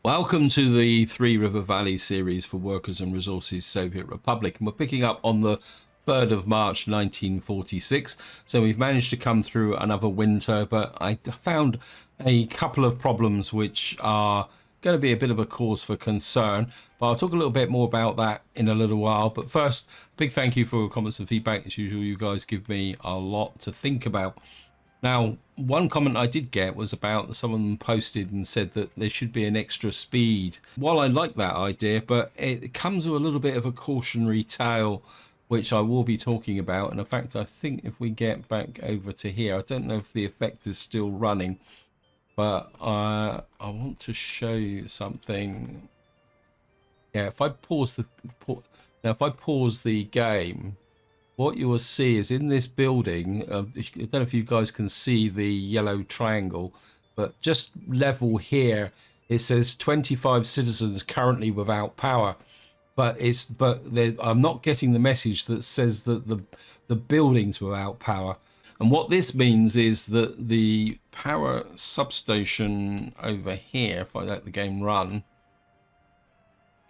Welcome to the Three River Valley series for Workers and Resources Soviet Republic. And we're picking up on the 3rd of March 1946. So we've managed to come through another winter, but I found a couple of problems which are going to be a bit of a cause for concern. But I'll talk a little bit more about that in a little while. But first, big thank you for your comments and feedback. As usual, you guys give me a lot to think about. Now, one comment I did get was about someone posted and said that there should be an extra speed. While I like that idea, but it comes with a little bit of a cautionary tale, which I will be talking about. And in fact, I think if we get back over to here, I don't know if the effect is still running, but I want to show you something. Yeah, if I pause if I pause the game, what you will see is in this building, I don't know if you guys can see the yellow triangle, but just level here, it says 25 citizens currently without power. But I'm not getting the message that says that the building's without power. And what this means is that the power substation over here, if I let the game run,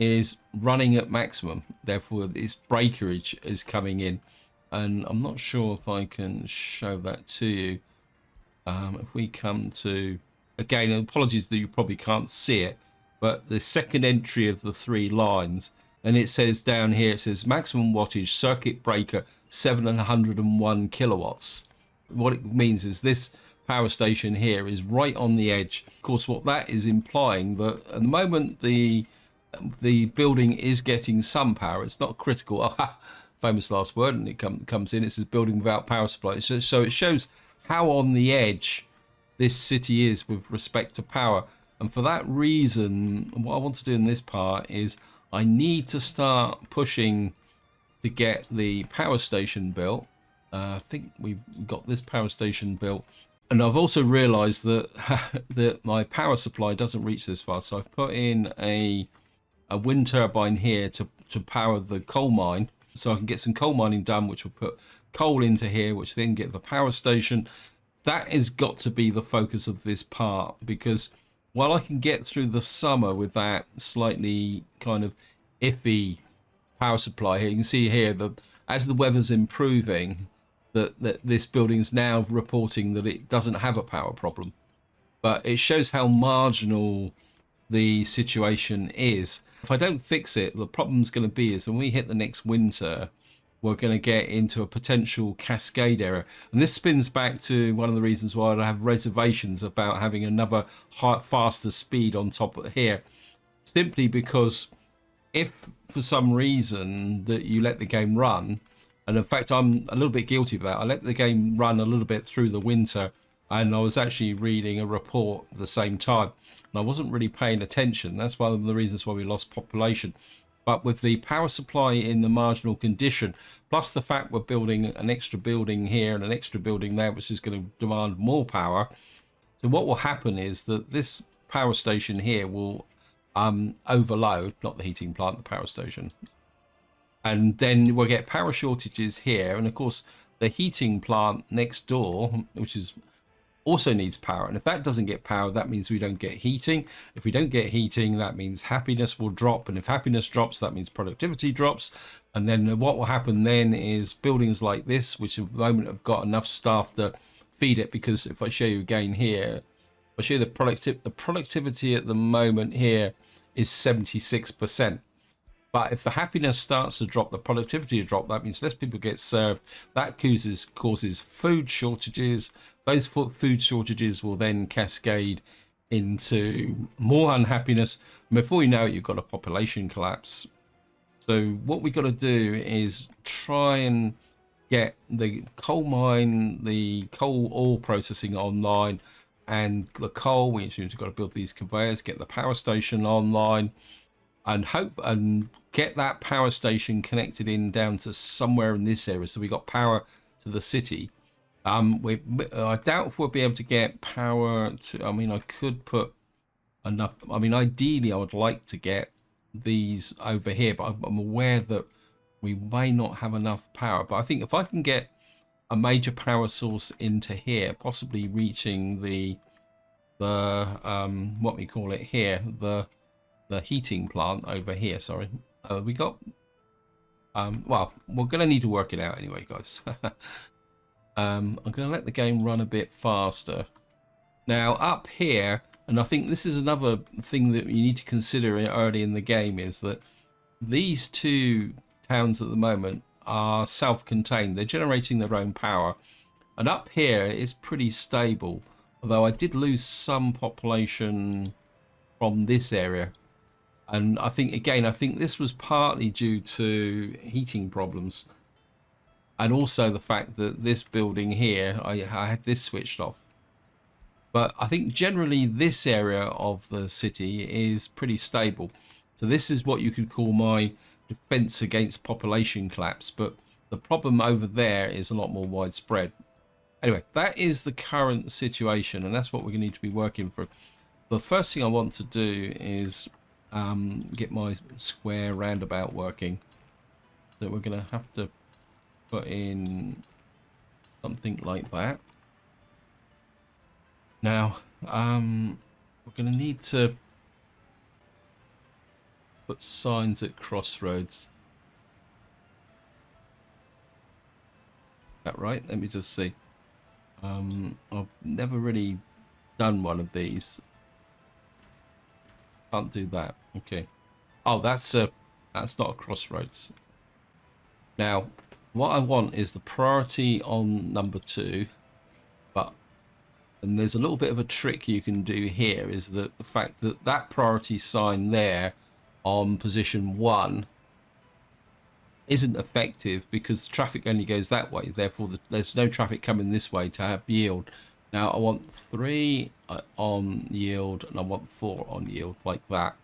is running at maximum. Therefore, its breakerage is coming in. And I'm not sure if I can show that to you. If we come to, again, apologies that you probably can't see it, but the second entry of the 3 lines, and it says down here, it says maximum wattage circuit breaker 701 kilowatts. What it means is this power station here is right on the edge. Of course, what that is implying that at the moment the building is getting some power. It's not critical. Famous last word, and it comes in. It says building without power supply. So it shows how on the edge this city is with respect to power. And for that reason, what I want to do in this part is I need to start pushing to get the power station built. I think we've got this power station built. And I've also realized that that my power supply doesn't reach this far. So I've put in a wind turbine here to power the coal mine. So I can get some coal mining done, which will put coal into here, which then get the power station. That has got to be the focus of this part, because while I can get through the summer with that slightly kind of iffy power supply here, you can see here that as the weather's improving, that this building is now reporting that it doesn't have a power problem. But it shows how marginal the situation is. If I don't fix it, the problem's going to be is when we hit the next winter, we're going to get into a potential cascade error. And this spins back to one of the reasons why I have reservations about having another faster speed on top of here. Simply because if for some reason that you let the game run, and in fact I'm a little bit guilty of that, I let the game run a little bit through the winter, and I was actually reading a report at the same time, and I wasn't really paying attention. That's one of the reasons why we lost population. But with the power supply in the marginal condition, plus the fact we're building an extra building here and an extra building there, which is going to demand more power. So what will happen is that this power station here will overload, not the heating plant, the power station. And then we'll get power shortages here. And of course, the heating plant next door, which is also needs power, and if that doesn't get power, that means we don't get heating. If we don't get heating, that means happiness will drop, and if happiness drops, that means productivity drops. And then what will happen then is buildings like this, which at the moment have got enough staff to feed it, because if I show you again here, I'll show you the productivity at the moment here is 76%. But if the happiness starts to drop, the productivity to drop, that means less people get served. That causes food shortages. Those food shortages will then cascade into more unhappiness. And before you know it, you've got a population collapse. So what we've got to do is try and get the coal mine, the coal ore processing online, and the coal, we've got to build these conveyors, get the power station online, and hope and get that power station connected in down to somewhere in this area, so we got power to the city. I doubt if we'll be able to get power to, I mean, I could put enough, I mean, ideally I would like to get these over here, but I'm aware that we may not have enough power. But I think if I can get a major power source into here, possibly reaching the what we call it here, the the heating plant over here. Sorry, we got. Well, we're gonna need to work it out anyway, guys. I'm gonna let the game run a bit faster. Now up here, and I think this is another thing that you need to consider early in the game, is that these two towns at the moment are self-contained. They're generating their own power, and up here it's pretty stable, although I did lose some population from this area. And I think, again, I think this was partly due to heating problems, and also the fact that this building here, I had this switched off. But I think generally this area of the city is pretty stable. So this is what you could call my defense against population collapse. But the problem over there is a lot more widespread. Anyway, that is the current situation, and that's what we're going to need to be working for. The first thing I want to do is get my square roundabout working. So we're going to have to put in something like that. Now, we're going to need to put signs at crossroads. Is that right? Let me just see. I've never really done one of these. Can't do that. Okay. Oh, that's not a crossroads. Now, what I want is the priority on number 2, and there's a little bit of a trick you can do here, is that the fact that that priority sign there on position 1 isn't effective because the traffic only goes that way. Therefore, there's no traffic coming this way to have yield. Now, I want 3 on yield and I want 4 on yield, like that.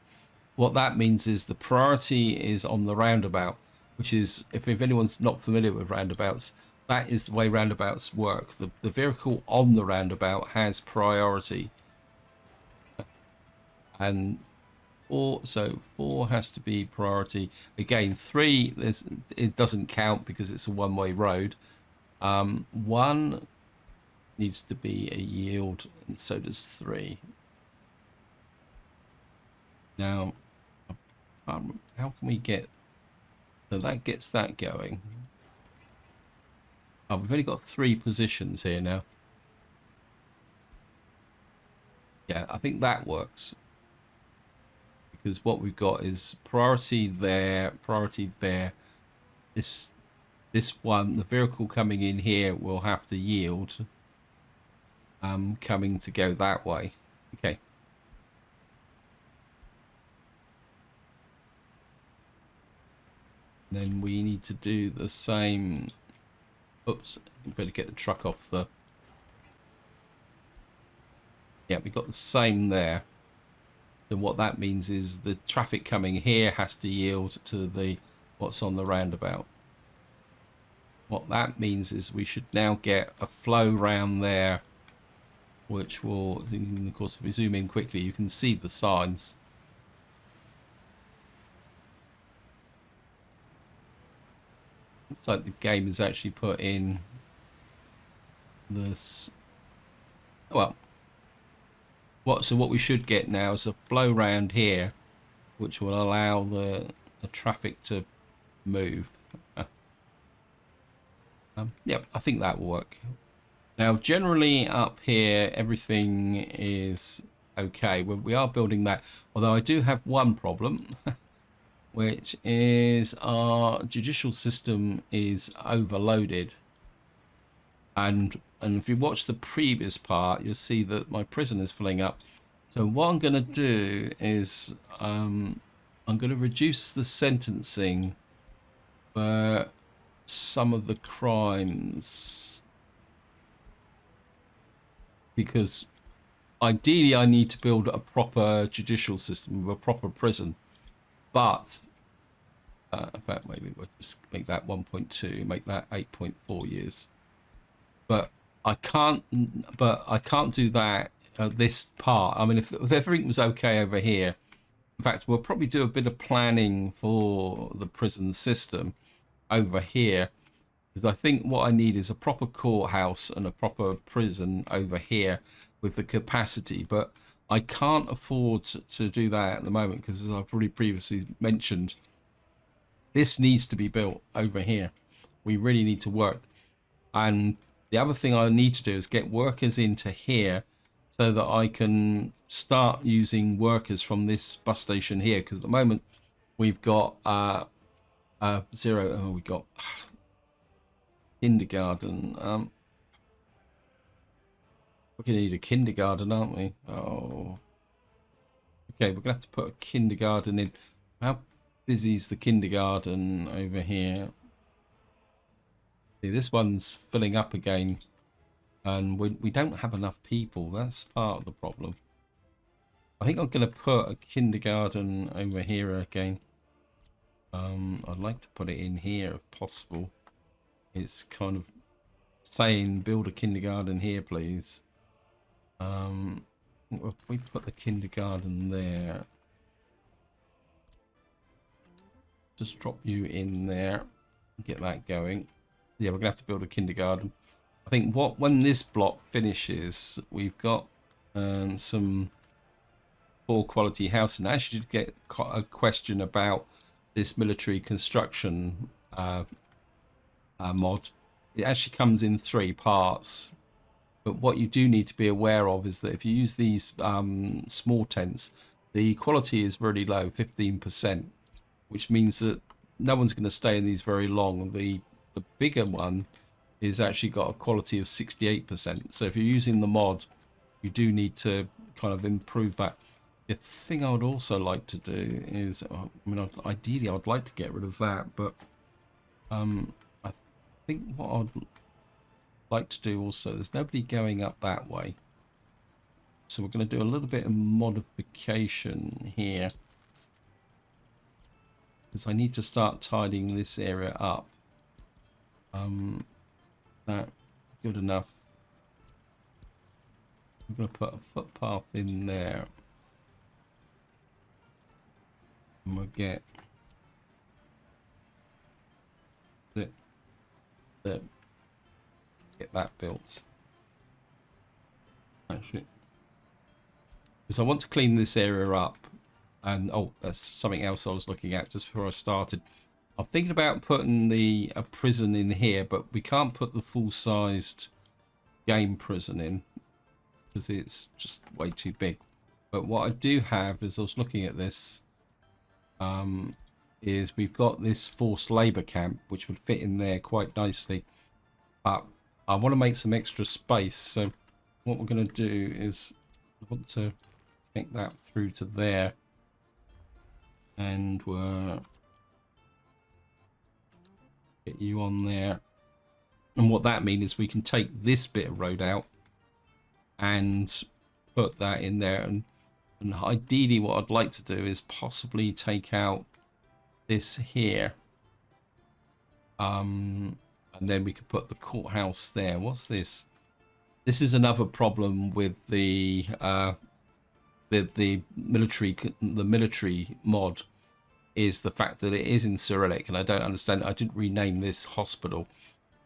What that means is the priority is on the roundabout, which is, if anyone's not familiar with roundabouts, that is the way roundabouts work. The vehicle on the roundabout has priority. And 4 has to be priority. Again, 3, it doesn't count because it's a one-way road. 1 needs to be a yield, and so does 3. Now, how can we get... So that gets that going. Oh, we've only got 3 positions here now. Yeah, I think that works. Because what we've got is priority there, priority there. This one, the vehicle coming in here will have to yield. Coming to go that way. Okay. Then we need to do the same. Oops, better get the truck off the... Yeah, we got the same there. So what that means is the traffic coming here has to yield to the what's on the roundabout. What that means is we should now get a flow round there, which will, of course, if we zoom in quickly, you can see the signs. Looks like the game has actually put in this. Well, what we should get now is a flow round here, which will allow the traffic to move. Yep, I think that will work. Now, generally up here, everything is okay. We are building that, although I do have one problem. Which is our judicial system is overloaded, and if you watch the previous part, you'll see that my prison is filling up. So what I'm going to do is I'm going to reduce the sentencing for some of the crimes, because ideally I need to build a proper judicial system with a proper prison. But in fact, maybe we'll just make that 1.2, make that 8.4 years. But I can't do that this part. I mean, if everything was okay over here, in fact, we'll probably do a bit of planning for the prison system over here, because I think what I need is a proper courthouse and a proper prison over here with the capacity. But I can't afford to do that at the moment because, as I've already previously mentioned, this needs to be built over here. We really need to work. And the other thing I need to do is get workers into here so that I can start using workers from this bus station here. Because at the moment we've got zero. Oh, we got kindergarten. We're gonna need a kindergarten, aren't we? Oh, okay. We're gonna have to put a kindergarten in. How busy is the kindergarten over here? See, this one's filling up again, and we don't have enough people. That's part of the problem. I think I'm gonna put a kindergarten over here again. I'd like to put it in here if possible. It's kind of saying build a kindergarten here, please. If we put the kindergarten there, just drop you in there, get that going. Yeah, we're gonna have to build a kindergarten. I think when this block finishes, we've got some poor quality house. And I actually did get a question about this military construction mod. It actually comes in 3 parts. But what you do need to be aware of is that if you use these small tents, the quality is really low, 15%, which means that no one's going to stay in these very long. The bigger one is actually got a quality of 68%. So if you're using the mod, you do need to kind of improve that. The thing I would also like to do is, I mean, ideally I'd like to get rid of that, but I think what I'd like to do also, there's nobody going up that way, so we're going to do a little bit of modification here because I need to start tidying this area up. That good enough. I'm going to put a footpath in there, and we'll get get that built. Actually, because I want to clean this area up. And oh, that's something else I was looking at just before I started. I'm thinking about putting a prison in here, but we can't put the full-sized game prison in because it's just way too big. But what I do have is, I was looking at this, is we've got this forced labor camp which would fit in there quite nicely, but I want to make some extra space. So what we're going to do is I want to connect that through to there, and we'll get you on there. And what that means is we can take this bit of road out and put that in there, and ideally what I'd like to do is possibly take out this here, and then we could put the courthouse there. What's this? This is another problem with the military mod, is the fact that it is in Cyrillic, and I don't understand. I didn't rename this hospital.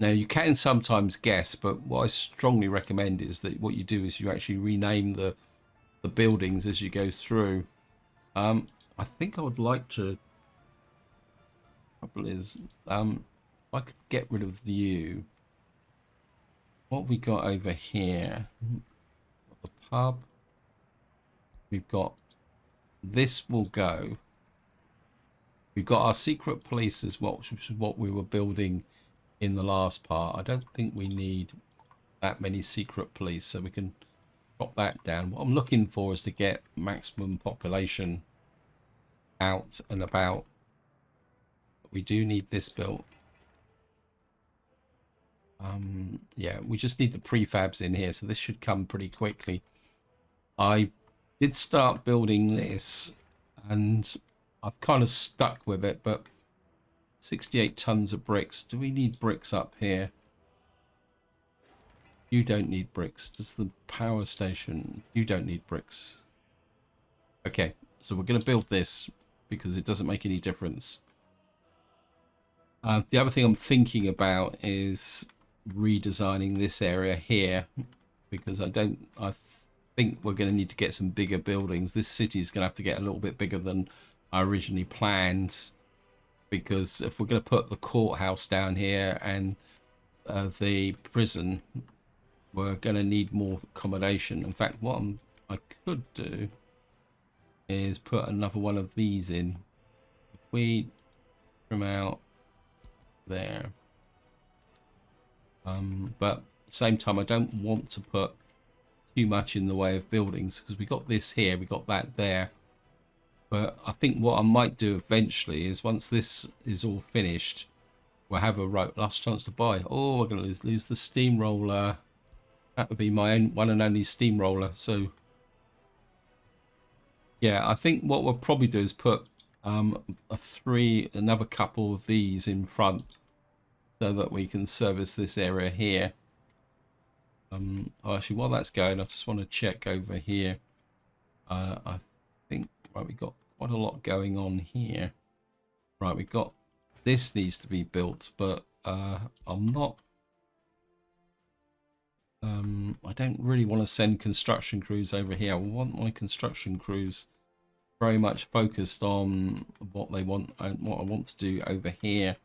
Now you can sometimes guess, but what I strongly recommend is that what you do is you actually rename the buildings as you go through. I think I would like to. Trouble is, I could get rid of you. What we got over here? The pub. We've got this will go. We've got our secret police as well, which is what we were building in the last part. I don't think we need that many secret police, so we can drop that down. What I'm looking for is to get maximum population out and about. But we do need this built. Yeah, we just need the prefabs in here, so this should come pretty quickly. I did start building this, and I've kind of stuck with it, but 68 tons of bricks. Do we need bricks up here? You don't need bricks. Does the power station? You don't need bricks. Okay, so we're going to build this because it doesn't make any difference. The other thing I'm thinking about is redesigning this area here, because I think we're going to need to get some bigger buildings. This city is going to have to get a little bit bigger than I originally planned, because if we're going to put the courthouse down here and the prison, we're going to need more accommodation. In fact, what I could do is put another one of these in. If we trim out there, but at the same time, I don't want to put too much in the way of buildings, because we got this here, we got that there. But I think what I might do eventually is, once this is all finished, we'll have a last chance to buy. Oh, we're going to lose the steamroller. That would be my own one and only steamroller. So yeah, I think what we'll probably do is put another couple of these in front, so that we can service this area here. Actually, while that's going, I just want to check over here. I think, right, we got quite a lot going on here. Right, we've got, this needs to be built, but I'm not, I don't really want to send construction crews over here. I want my construction crews very much focused on what they want and what I want to do over here.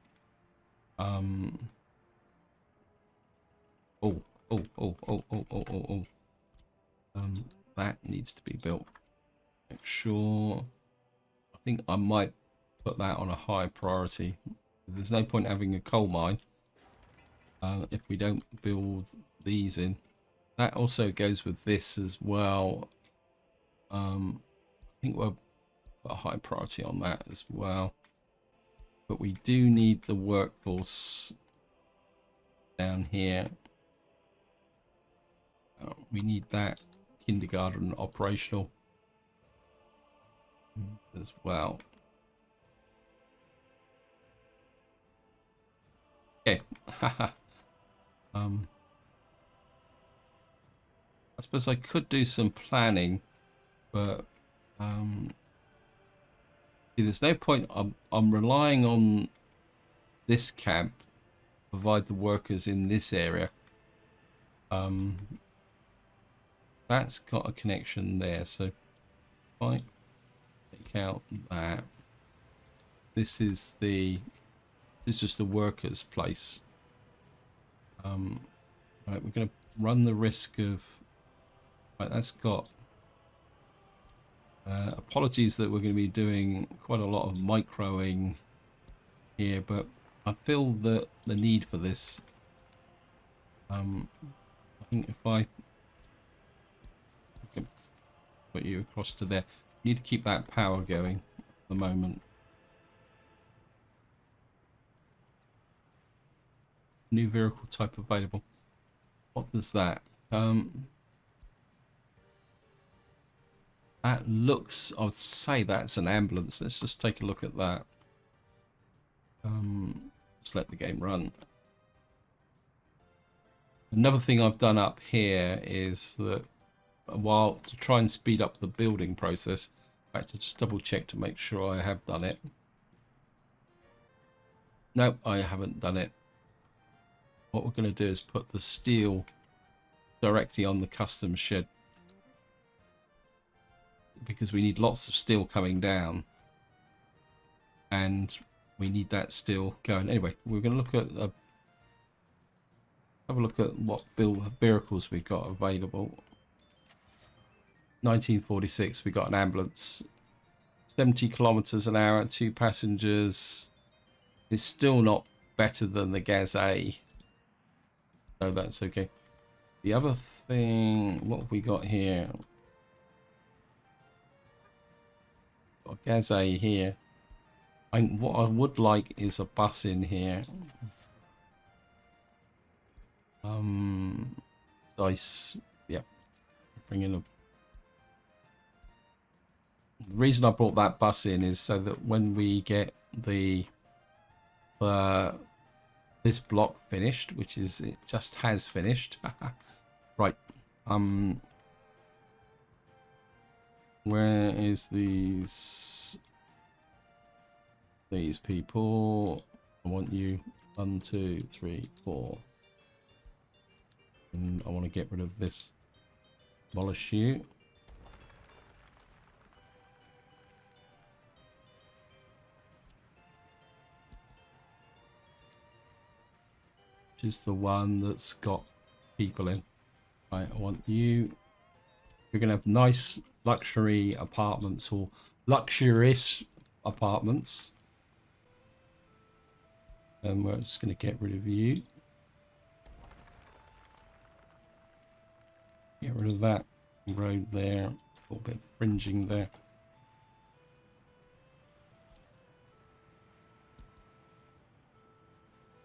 That needs to be built. Make sure. I think I might put that on a high priority. There's no point having a coal mine if we don't build these in. That also goes with this as well. I think we'll put a high priority on that as well. But we do need the workforce down here. We need that kindergarten operational as well. Okay. I suppose I could do some planning, but there's no point. I'm relying on this camp to provide the workers in this area. That's got a connection there, so if I take out that, this is just the workers' place. Right, we're going to run the risk of, right, that's got apologies that we're going to be doing quite a lot of microing here, but I feel that the need for this. I think if I can put you across to there, you need to keep that power going at the moment. New vehicle type available. What does that? That looks, I would say that's an ambulance. Let's just take a look at that. Let's let the game run. Another thing I've done up here is that, while to try and speed up the building process, I have to just double check to make sure I have done it. Nope, I haven't done it. What we're going to do is put the steel directly on the customs shed, because we need lots of steel coming down and we need that steel going. Anyway, we're going to look at have a look at what vehicles we've got available. 1946, we got an ambulance, 70 kilometers an hour, 2 passengers. It's still not better than the Gaz A, so that's okay. The other thing, what have we got here? Got Gaz A here. What I would like is a bus in here. Dice, yeah. Bring in a. The reason I brought that bus in is so that when we get the this block finished, which is, it just has finished. Right. Where is these people? I want you 1, 2, 3, 4. And I want to get rid of this Abolish you. Which is the one that's got people in. Right, I want you. We're going to have nice luxury apartments or luxurious apartments. And we're just going to get rid of you. Get rid of that road there. A little bit of fringing there.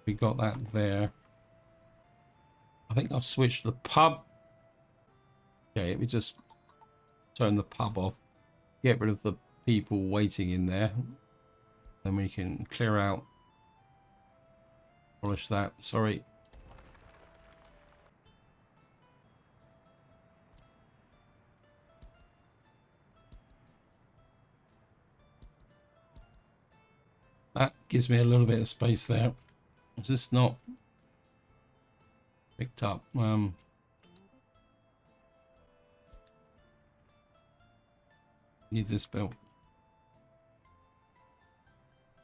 We got that there. I think I've switched the pub. Okay, let me just turn the pub off. Get rid of the people waiting in there. Then we can clear out. Polish that. Sorry. That gives me a little bit of space there. Is this not picked up? Need this built.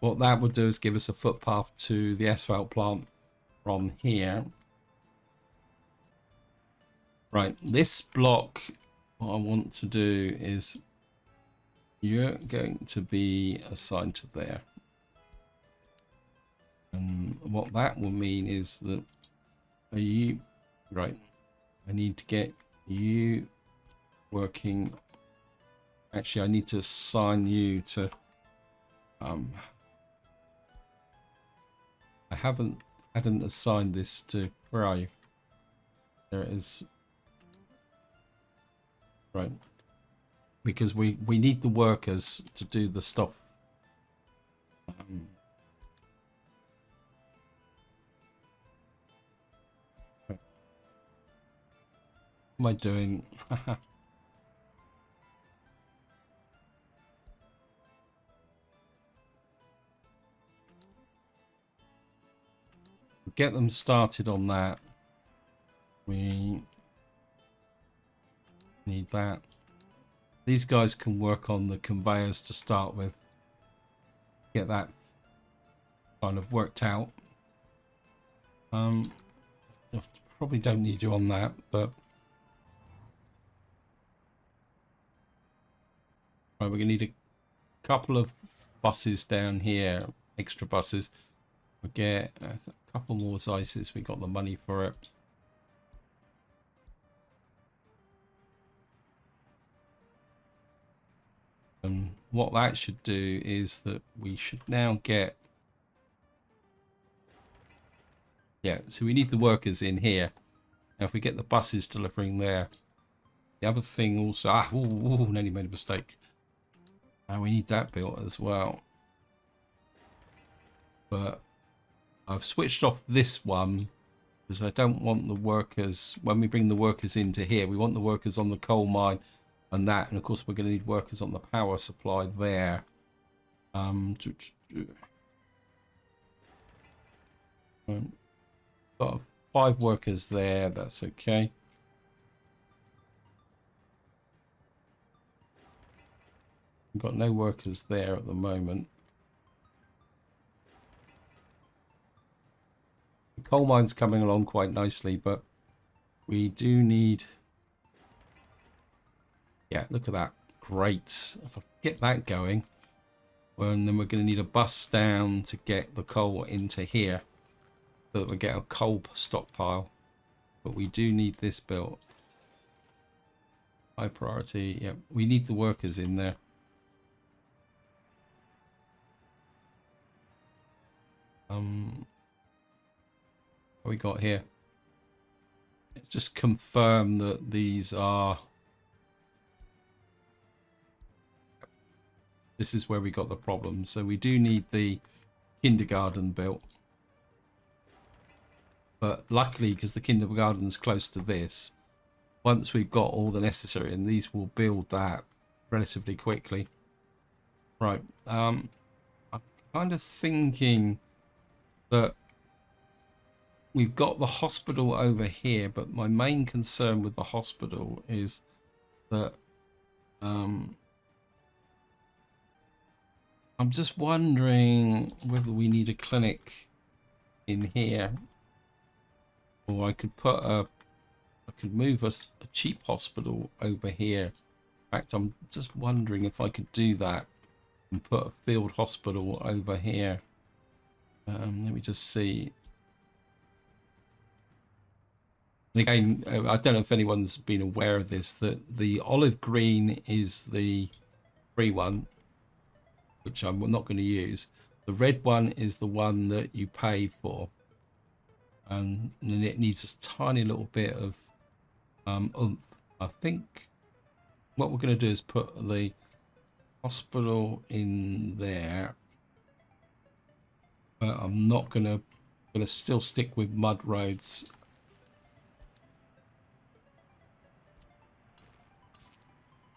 What that would do is give us a footpath to the asphalt plant from here. Right, this block, what I want to do is you're going to be assigned to there. And what that will mean is that are you right? I need to get you working. Actually, I need to assign you to I hadn't assigned this to where are you? There it is. Right. Because we need the workers to do the stuff. What am I doing? Get them started on that. We need that. These guys can work on the conveyors to start with. Get that kind of worked out. Probably don't need you on that, but right, we're gonna need a couple of buses down here, extra buses. We'll get a couple more Zeises. We got the money for it. And what that should do is that we should now get, yeah, so we need the workers in here. Now if we get the buses delivering there, the other thing also, nearly made a mistake. And we need that built as well. But I've switched off this one because I don't want the workers, when we bring the workers into here, we want the workers on the coal mine and that, and of course we're going to need workers on the power supply there. Got 5 workers there, that's okay. We've got no workers there at the moment. The coal mine's coming along quite nicely, but we do need, yeah, look at that, great. If I get that going, well, and then we're going to need a bus down to get the coal into here so that we get a coal stockpile. But we do need this built. High priority, yeah, we need the workers in there. What we got here? Just confirm that these are, this is where we got the problem. So we do need the kindergarten built, but luckily, because the kindergarten's close to this, once we've got all the necessary, and these will build that relatively quickly. Right, I'm kind of thinking that we've got the hospital over here, but my main concern with the hospital is But I'm just wondering whether we need a clinic in here, or I could move a cheap hospital over here. In fact, I'm just wondering if I could do that and put a field hospital over here. Let me just see. And again, I don't know if anyone's been aware of this, that the olive green is the free one, which I'm not going to use. The red one is the one that you pay for. And then it needs a tiny little bit of oomph. I think what we're going to do is put the hospital in there. But I'm not going to still stick with mud roads.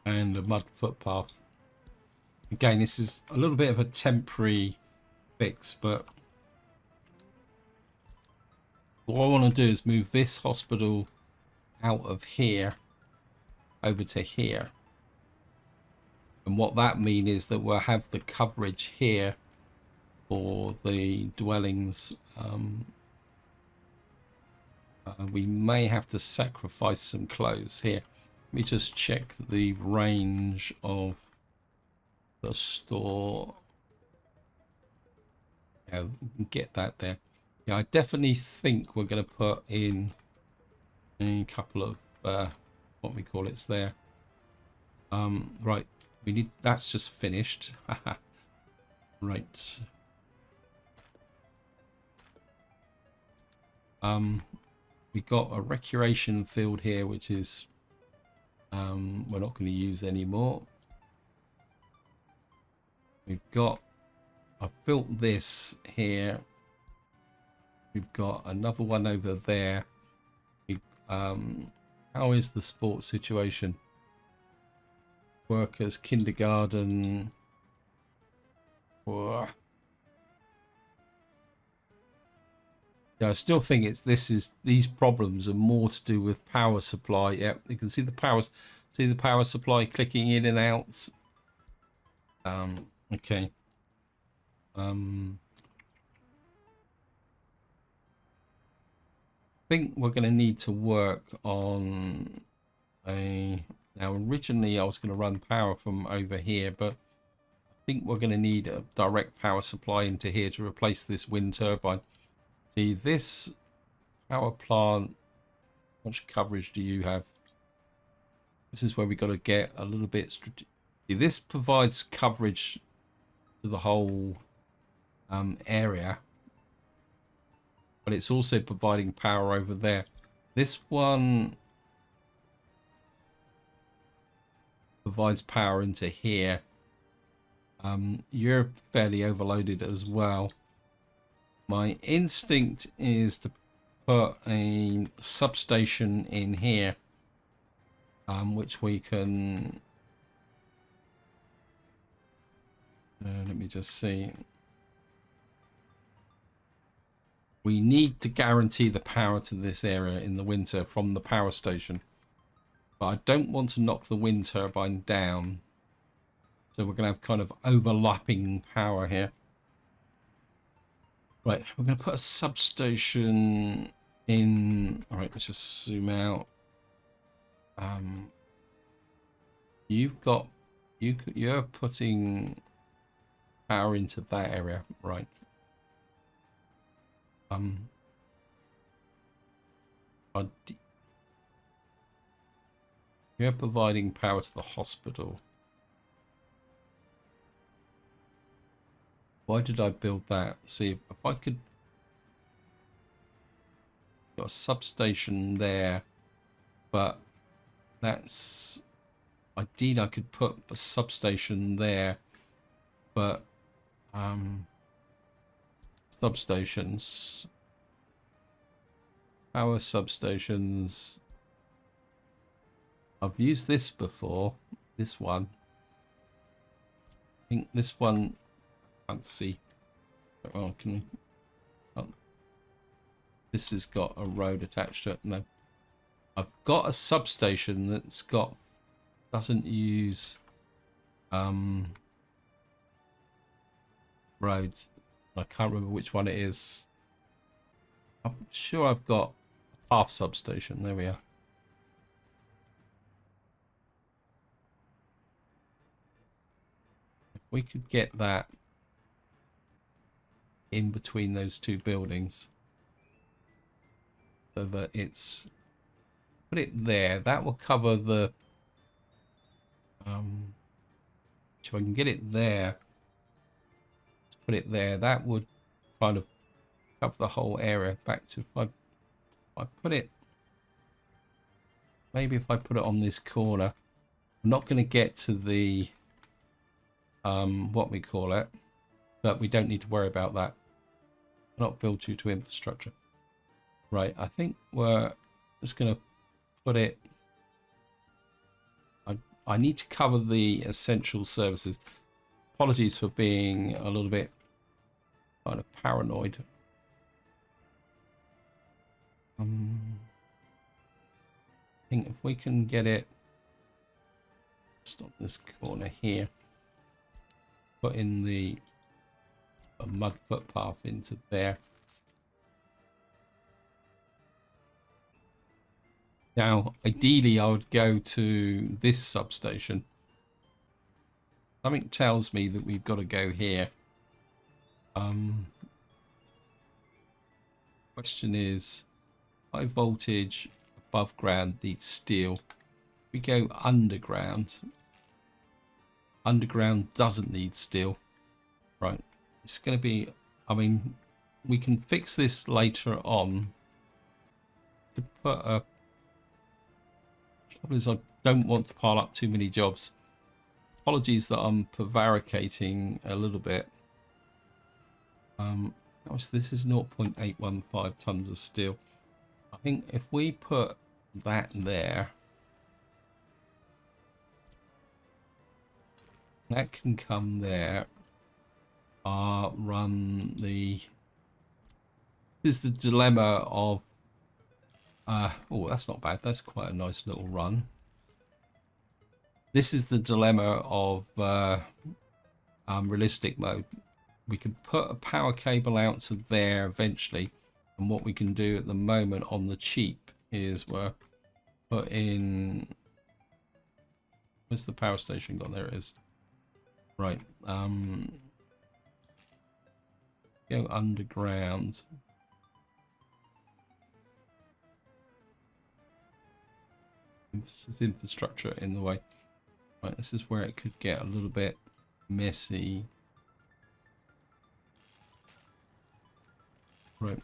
And a mud footpath. Again, this is a little bit of a temporary fix, but what I want to do is move this hospital out of here over to here. And what that means is that we'll have the coverage here for the dwellings. We may have to sacrifice some clothes here. Let me just check the range of the store. Yeah, we can get that there. Yeah, I definitely think we're going to put in a couple of what we call it's there. Right, we need that's just finished. Right. We got a recreation field here, which is we're not going to use anymore. I've built this here. We've got another one over there. How is the sports situation? Workers, kindergarten. Whoa. Yeah, I still think these problems are more to do with power supply. Yeah, you can see the power supply clicking in and out. Okay. I think we're going to need to work on now originally I was going to run power from over here, but I think we're going to need a direct power supply into here to replace this wind turbine. See, this power plant, how much coverage do you have? This is where we got to get a little bit strategic. This provides coverage to the whole area, but it's also providing power over there. This one provides power into here. You're fairly overloaded as well. My instinct is to put a substation in here, which we can let me just see. We need to guarantee the power to this area in the winter from the power station, but I don't want to knock the wind turbine down, so we're going to have kind of overlapping power here. Right, we're going to put a substation in. All right, let's just zoom out. You're putting power into that area, right? You're providing power to the hospital. Why did I build that? See, if I could got a substation there, but that's indeed I could put a substation there, but substations, power substations. I've used this before. This one. I think this one. Can't see. Oh, can we? Oh. This has got a road attached to it. No, I've got a substation that's got doesn't use roads. I can't remember which one it is. I'm sure I've got a half substation. There we are. If we could get that in between those two buildings so that it's, put it there, that will cover the if I can get it there, let's put it there, that would kind of cover the whole area. In fact, if I put it, maybe if I put it on this corner, I'm not going to get to the what we call it, but we don't need to worry about that. Not build due to infrastructure. Right, I think we're just going to put it, I need to cover the essential services. Apologies for being a little bit kind of paranoid. I think if we can get it just on this corner here, put in the mud footpath into there. Now, ideally, I would go to this substation. Something tells me that we've got to go here. Question is, high voltage above ground needs steel. We go underground. Underground doesn't need steel. Right. It's going to be, I mean, we can fix this later on. Could put a, trouble is I don't want to pile up too many jobs. Apologies that I'm prevaricating a little bit. This is 0.815 tons of steel. I think if we put that there, that can come there. Run the, this is the dilemma of oh, that's not bad, that's quite a nice little run. This is the dilemma of realistic mode. We can put a power cable out to there eventually, and what we can do at the moment on the cheap is we're put in, where's the power station gone? There it is. Right, go underground. There's infrastructure in the way. Right, this is where it could get a little bit messy. Right,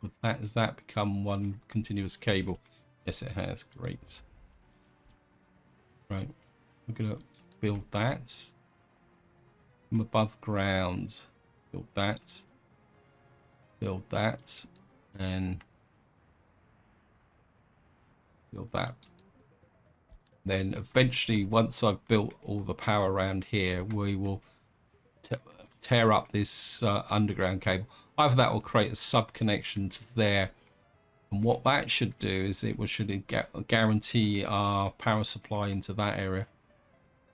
with that, has that become one continuous cable? Yes, it has. Great. Right, we're gonna build that from above ground. Build that. Build that, and build that. Then eventually, once I've built all the power around here, we will tear up this underground cable. Either that will create a sub connection to there, and what that should do is it should guarantee our power supply into that area.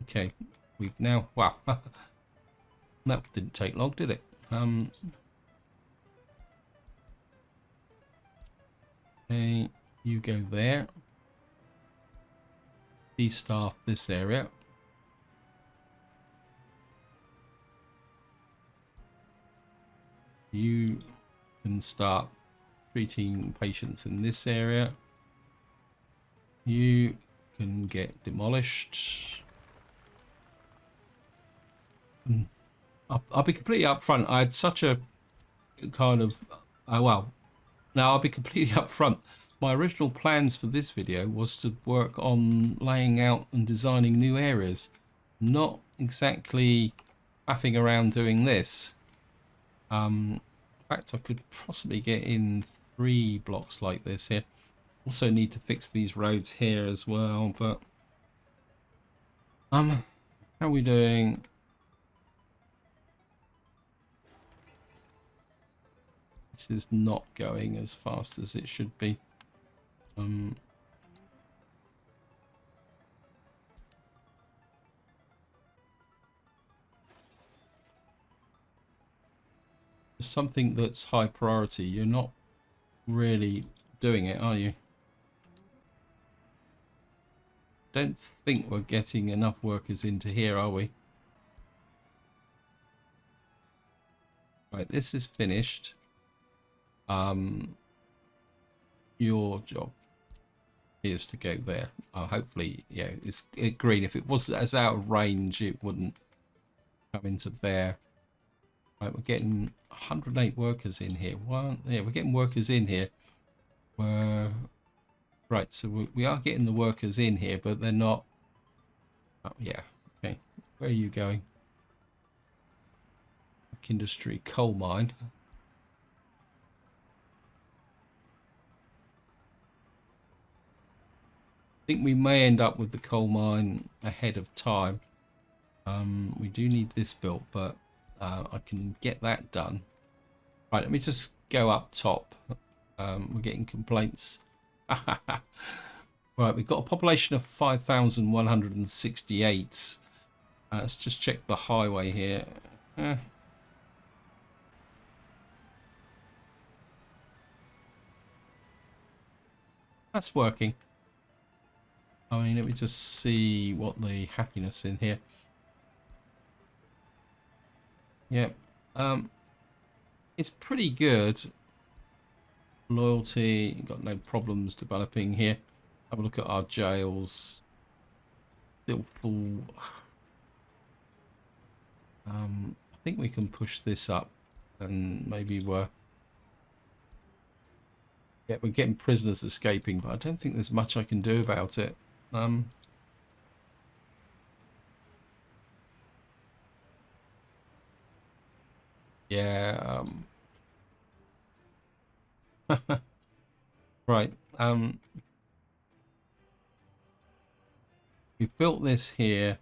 Okay, we've now, wow, that didn't take long, did it? Okay, you go there. Destaff this area. You can start treating patients in this area. You can get demolished. I'll be completely upfront. I had such a kind of, well, now I'll be completely upfront. My original plans for this video was to work on laying out and designing new areas, not exactly faffing around doing this. In fact, I could possibly get in 3 blocks like this here. Also need to fix these roads here as well, but how are we doing? This is not going as fast as it should be. something that's high priority, you're not really doing it, are you? Don't think we're getting enough workers into here, are we? Right, this is finished. Your job is to go there. Hopefully, yeah, it's green. If it was as out of range, it wouldn't come into there. Right, we're getting 108 workers in here. Yeah, we're getting workers in here. Right, so we are getting the workers in here, but they're not. Oh, yeah. Okay, where are you going? Industry coal mine. I think we may end up with the coal mine ahead of time. We do need this built, but I can get that done. Right, let me just go up top. We're getting complaints. Right, we've got a population of 5,168. Let's just check the highway here. That's working. I mean, let me just see what the happiness in here. Yep. It's pretty good. Loyalty, got no problems developing here. Have a look at our jails. Still full. I think we can push this up, and maybe we're getting prisoners escaping, but I don't think there's much I can do about it. Yeah. Right. We've built this here.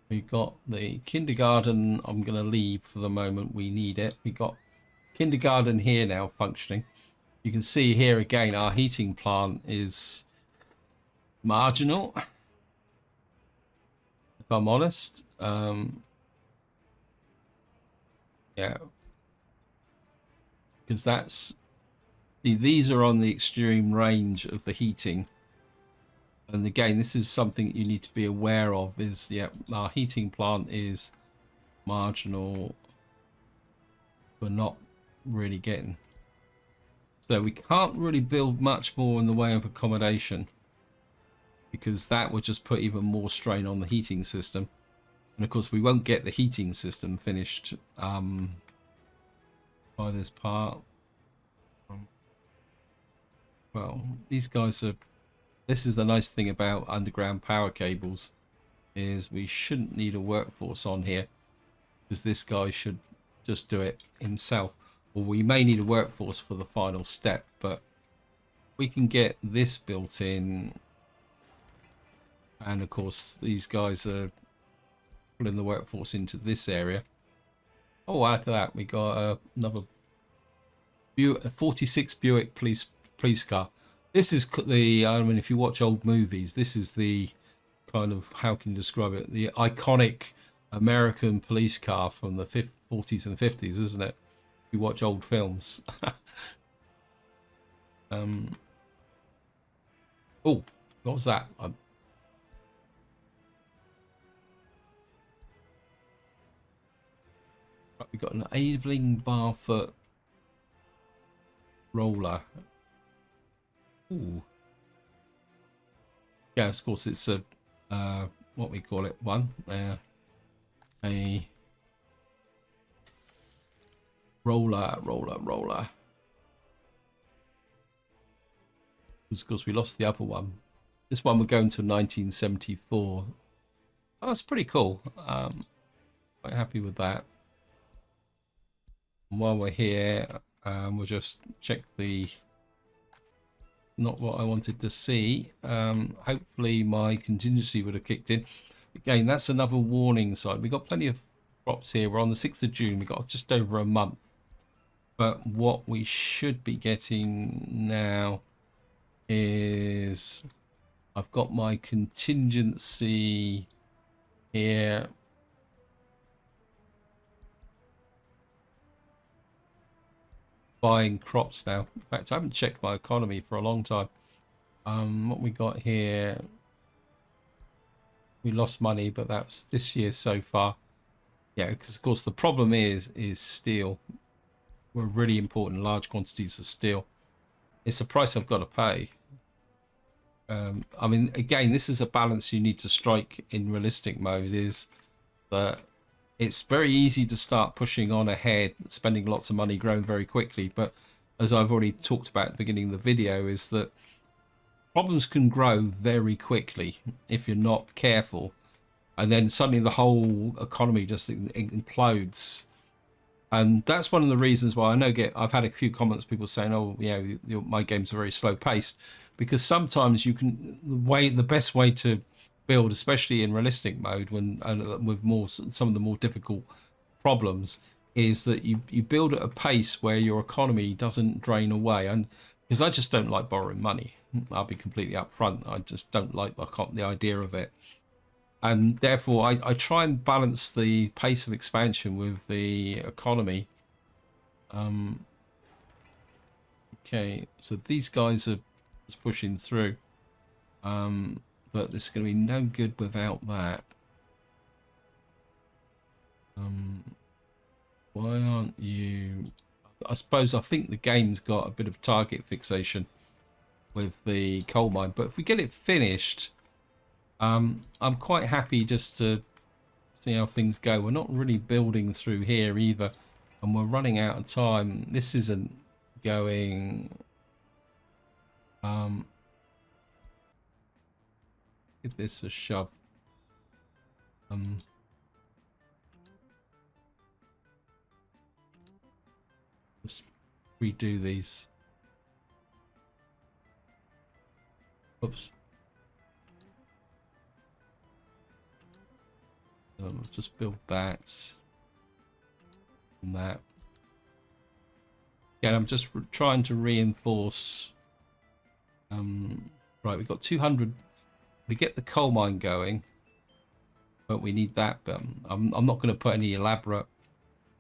We've got the kindergarten. I'm going to leave for the moment. We need it. We've got kindergarten here now functioning. You can see here again, our heating plant is marginal, if I'm honest. Yeah. Because these are on the extreme range of the heating. And again, this is something that you need to be aware of is, yeah, our heating plant is marginal. We're not really getting. So we can't really build much more in the way of accommodation because that would just put even more strain on the heating system. And of course, we won't get the heating system finished by this part. Well, these guys are... This is the nice thing about underground power cables is we shouldn't need a workforce on here because this guy should just do it himself. Well, we may need a workforce for the final step, but we can get this built in. And of course, these guys are pulling the workforce into this area. Oh, look at that. We got another 46 Buick police car. This is the, I mean, if you watch old movies, this is the kind of, how can you describe it? The iconic American police car from the 40s and 50s, isn't it? If you watch old films. Oh, what was that? Right, we've got an Aveling Barfoot roller. Ooh. Yeah, of course, it's a what we call it, a roller. Of course, we lost the other one. This one we're going to 1974. Oh, that's pretty cool. Quite happy with that. And while we're here, we'll just check the... Not what I wanted to see. Hopefully my contingency would have kicked in. Again, that's another warning sign. We've got plenty of crops here. We're on the 6th of June. We've got just over a month. But what we should be getting now is... I've got my contingency here. buying crops now. In fact, I haven't checked my economy for a long time. What we got here, we lost money, but that's this year so far. Yeah, because of course the problem is steel. We're really important large quantities of steel. It's the price I've got to pay. I mean, again, this is a balance you need to strike in realistic mode, is that it's very easy to start pushing on ahead, spending lots of money, growing very quickly. But as I've already talked about at the beginning of the video, is that problems can grow very quickly if you're not careful. And then suddenly the whole economy just implodes. And that's one of the reasons why I've had a few comments, people saying, oh, my games are very slow paced, because sometimes you can, the best way to build, especially in realistic mode, when with some of the more difficult problems, is that you build at a pace where your economy doesn't drain away. And because I just don't like borrowing money, I'll be completely upfront. I just don't like the idea of it. And therefore I try and balance the pace of expansion with the economy. Okay, so these guys are just pushing through, but this is going to be no good without that. Why aren't you? I think the game's got a bit of target fixation with the coal mine, but if we get it finished, I'm quite happy just to see how things go. We're not really building through here either, and we're running out of time. This isn't going. Give this a shove. Just redo these. Oops. Just build that and that. Yeah, I'm just trying to reinforce. Right, we've got 200. We get the coal mine going, but we need that. But I'm not going to put any elaborate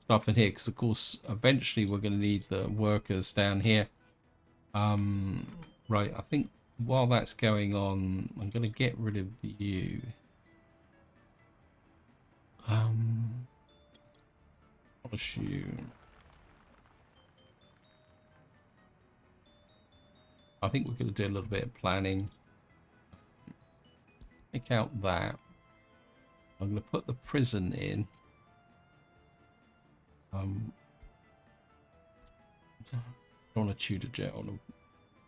stuff in here because, of course, eventually we're going to need the workers down here. Right, I think while that's going on, I'm going to get rid of you. Polish you. I think we're going to do a little bit of planning. Take out that. I'm going to put the prison in. I don't want a Tudor jet on.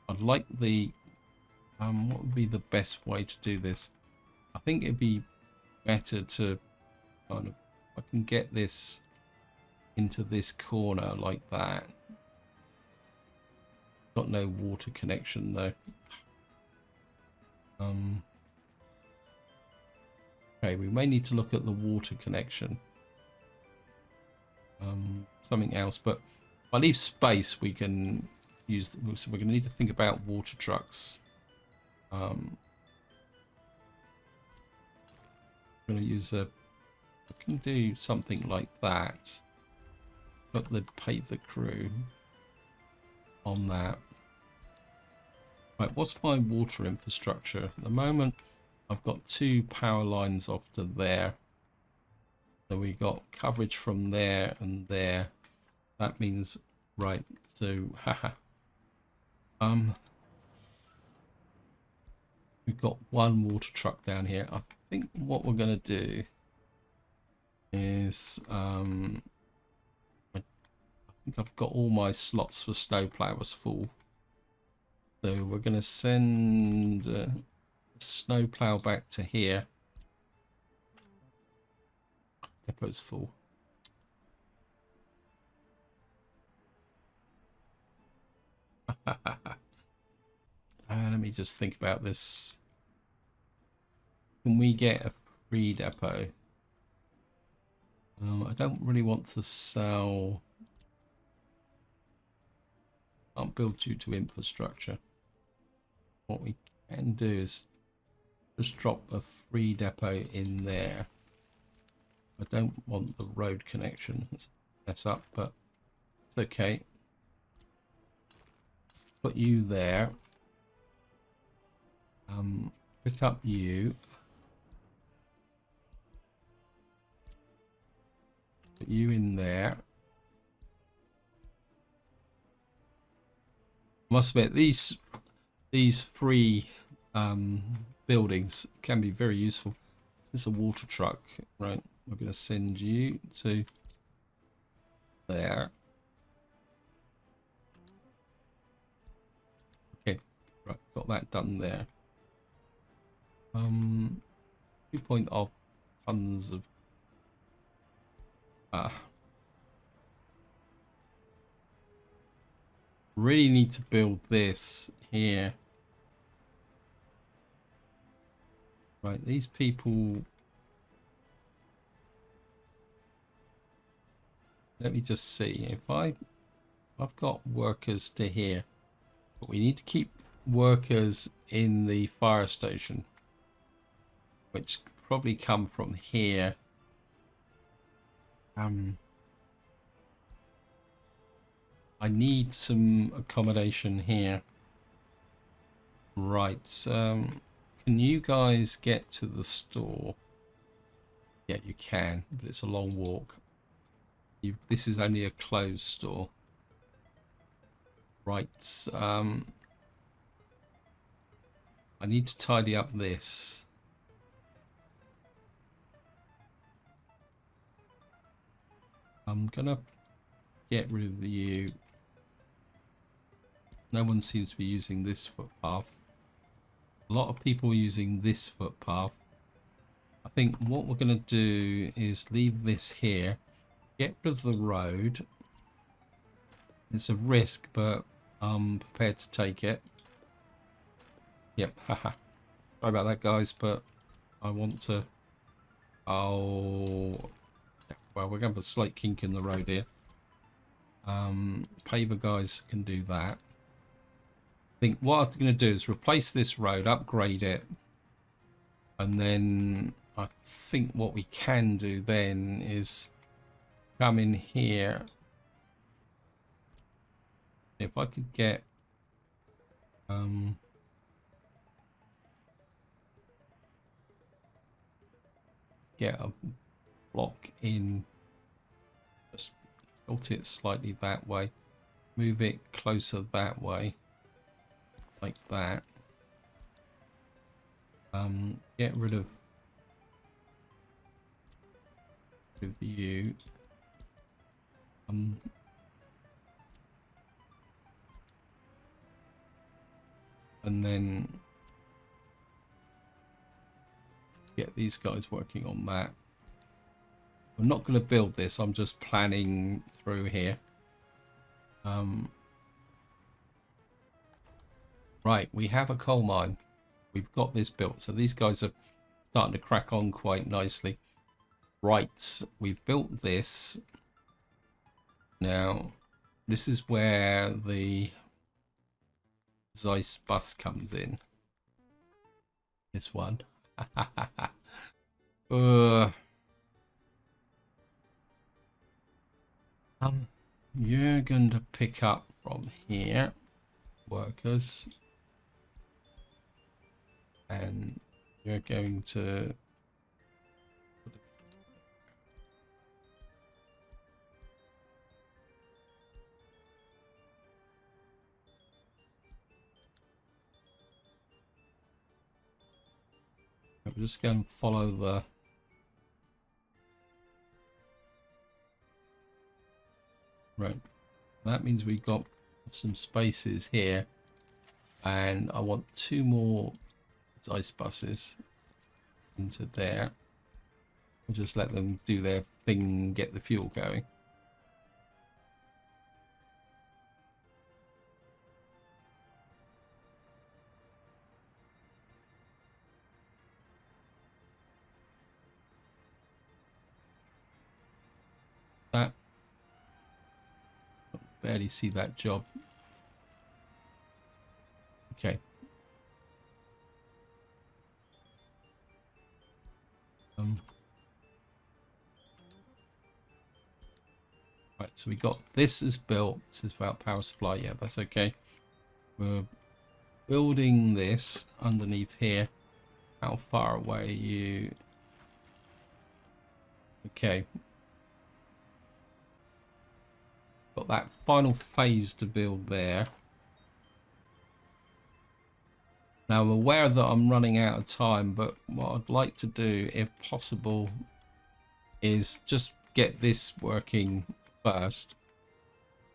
I'd like the. What would be the best way to do this? I think it'd be better to kind of. I can get this into this corner like that. Got no water connection though. Okay, we may need to look at the water connection. Something else, but if I leave space, we can use. So we're going to need to think about water trucks. I'm going to use a. I can do something like that, but they'd pay the crew on that. Right, what's my water infrastructure? At the moment, I've got 2 power lines off to there. So we got coverage from there and there. That means, right, so, haha. We've got 1 water truck down here. I think what we're going to do is, I think I've got all my slots for snowplow full. So we're going to send snowplow back to here. Depot's full. Let me just think about this. Can we get a free depot? I don't really want to sell. I'll build due to infrastructure. What we can do is just drop a free depot in there. I don't want the road connection. It's mess up, but it's okay. put you there. Pick up you. Put you in there. I must admit, these three buildings can be very useful. This is a water truck, right? We're going to send you to there. Okay, right, got that done there. 2 of tons of really need to build this here. Right, these people, let me just see if I've got workers to here, but we need to keep workers in the fire station, which probably come from here. I need some accommodation here. Right, can you guys get to the store? Yeah, you can, but it's a long walk. This is only a closed store. Right, I need to tidy up this. I'm gonna get rid of you. No one seems to be using this footpath. A lot of people are using this footpath. I think what we're going to do is leave this here. Get rid of the road. It's a risk, but I'm prepared to take it. Yep, haha. Sorry about that, guys, but I want to... Oh... Well, we're going to have a slight kink in the road here. Paver guys can do that. I think what I'm going to do is replace this road, upgrade it, and then I think what we can do then is come in here. If I could get get a block in, just tilt it slightly that way, move it closer that way. Like that. Get rid of you. And then get these guys working on that. I'm not going to build this. I'm just planning through here. Right, we have a coal mine. We've got this built. So these guys are starting to crack on quite nicely. Right, we've built this. Now, this is where the Zeiss bus comes in. This one. You're going to pick up from here, workers. And you're going to I'm just going to follow the right. That means we've got some spaces here, and I want 2 more Zeiss buses into there. I'll just let them do their thing, get the fuel going. That barely see that job. Okay. Right, so we got this is built. This is about power supply. Yeah, that's okay. we're building this underneath here. How far away are you? Okay. Got that final phase to build there. Now I'm aware that I'm running out of time, but what I'd like to do, if possible, is just get this working first.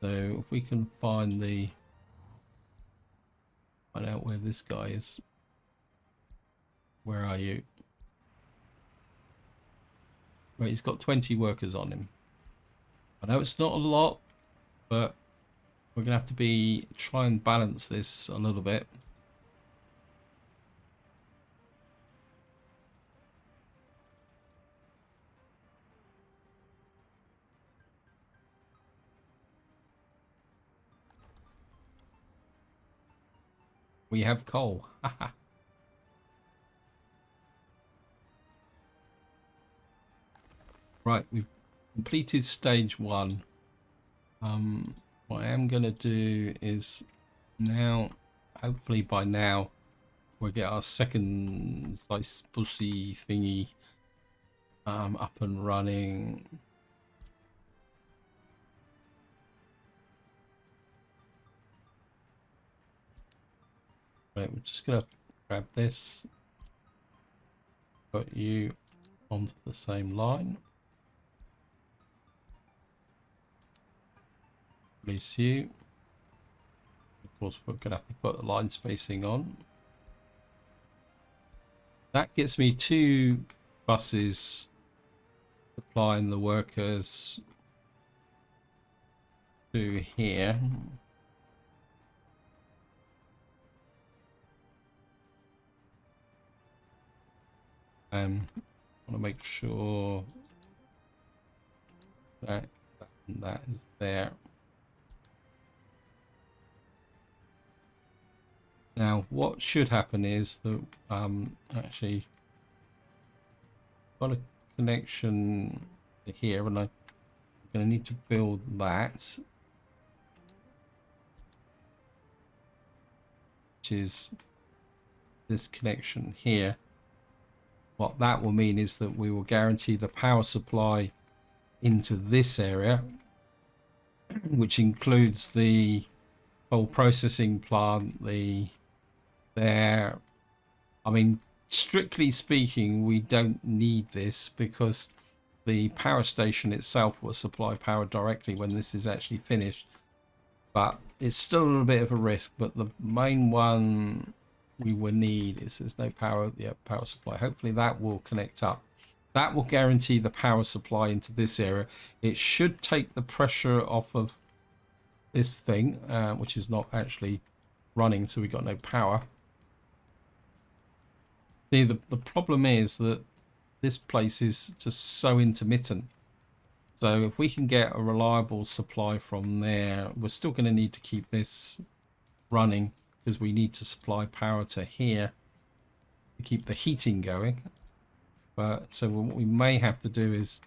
So if we can find out where this guy is. Where are you? Right, he's got 20 workers on him. I know it's not a lot, but we're gonna have to try and balance this a little bit. We have coal. Right, we've completed stage 1. What I am going to do is now, hopefully by now, we'll get our second slice pussy thingy up and running. Right, we're just going to grab this, put you onto the same line. Release you. Of course, we're going to have to put the line spacing on. That gets me 2 buses supplying the workers to here. I want to make sure that is there. Now, what should happen is that actually got a connection here, and I'm going to need to build that, which is this connection here. What that will mean is that we will guarantee the power supply into this area, which includes the whole processing plant, I mean, strictly speaking, we don't need this because the power station itself will supply power directly when this is actually finished. But it's still a little bit of a risk. But the main one we will need is there's no power. Yeah, power supply. Hopefully that will connect up. That will guarantee the power supply into this area. It should take the pressure off of this thing, which is not actually running, so we got no power. See, the problem is that this place is just so intermittent. So if we can get a reliable supply from there, we're still going to need to keep this running because we need to supply power to here to keep the heating going. But so what we may have to do is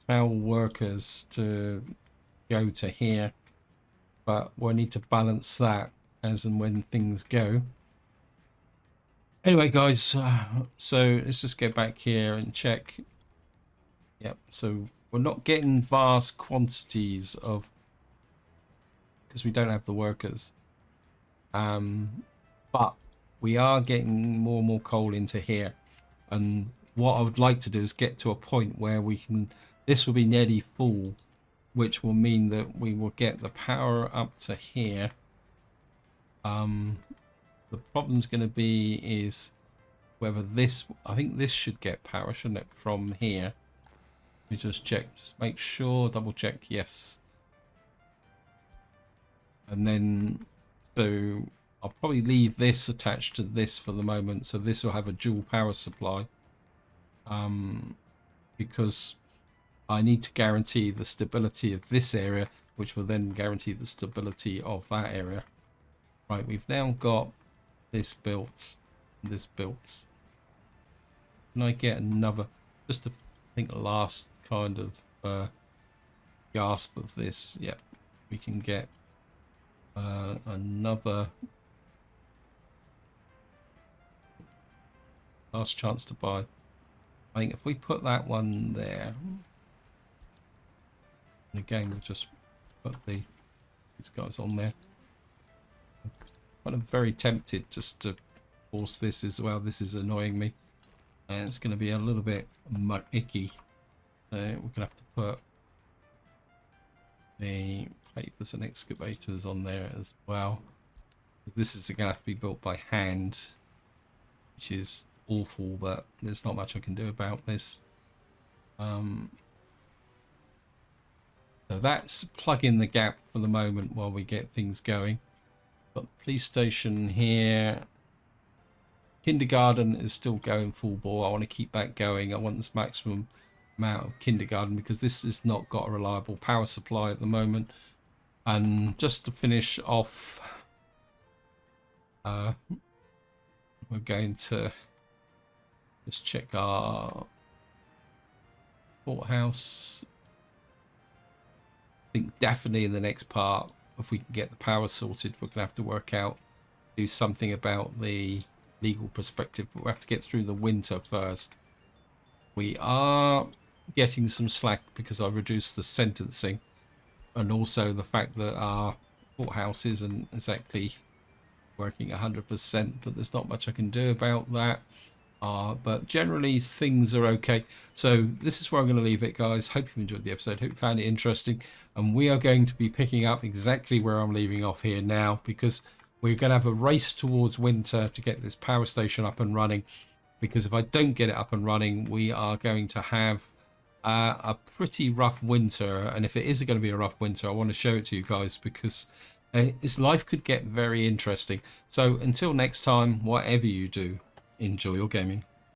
tell workers to go to here, but we'll need to balance that as and when things go. Anyway, guys, so let's just go back here and check. Yep, so we're not getting vast quantities of, because we don't have the workers. But we are getting more and more coal into here. And what I would like to do is get to a point where we can, this will be nearly full, which will mean that we will get the power up to here. The problem's going to be is whether this, I think this should get power, shouldn't it, from here. Let me just check, just make sure, double check, yes. And then, so I'll probably leave this attached to this for the moment, so this will have a dual power supply. Because I need to guarantee the stability of this area, which will then guarantee the stability of that area. Right, we've now got this built, this built. Can I get another, just to, I think, last kind of gasp of this? Yep, we can get another Last chance to buy. I think if we put that one there, and again we'll just put these guys on there. I'm kind of very tempted just to force this as well. This is annoying me, and it's going to be a little bit icky. We're going to have to put the papers and excavators on there as well. This is going to have to be built by hand, which is awful, but there's not much I can do about this. So that's plugging the gap for the moment while we get things going. Got the police station here. Kindergarten is still going full bore. I want to keep that going. I want this maximum amount of kindergarten because this has not got a reliable power supply at the moment. And just to finish off, we're going to just check our courthouse. I think definitely in the next part, if we can get the power sorted, we're going to have to work out, do something about the legal perspective, but we have to get through the winter first. We are getting some slack because I've reduced the sentencing, and also the fact that our courthouse isn't exactly working 100%, but there's not much I can do about that. But generally things are okay. So this is where I'm going to leave it, guys. Hope you enjoyed the episode. Hope you found it interesting, and we are going to be picking up exactly where I'm leaving off here now, because we're going to have a race towards winter to get this power station up and running, because if I don't get it up and running, we are going to have a pretty rough winter. And if it is going to be a rough winter, I want to show it to you guys, because this life could get very interesting. So until next time, whatever you do, enjoy your gaming.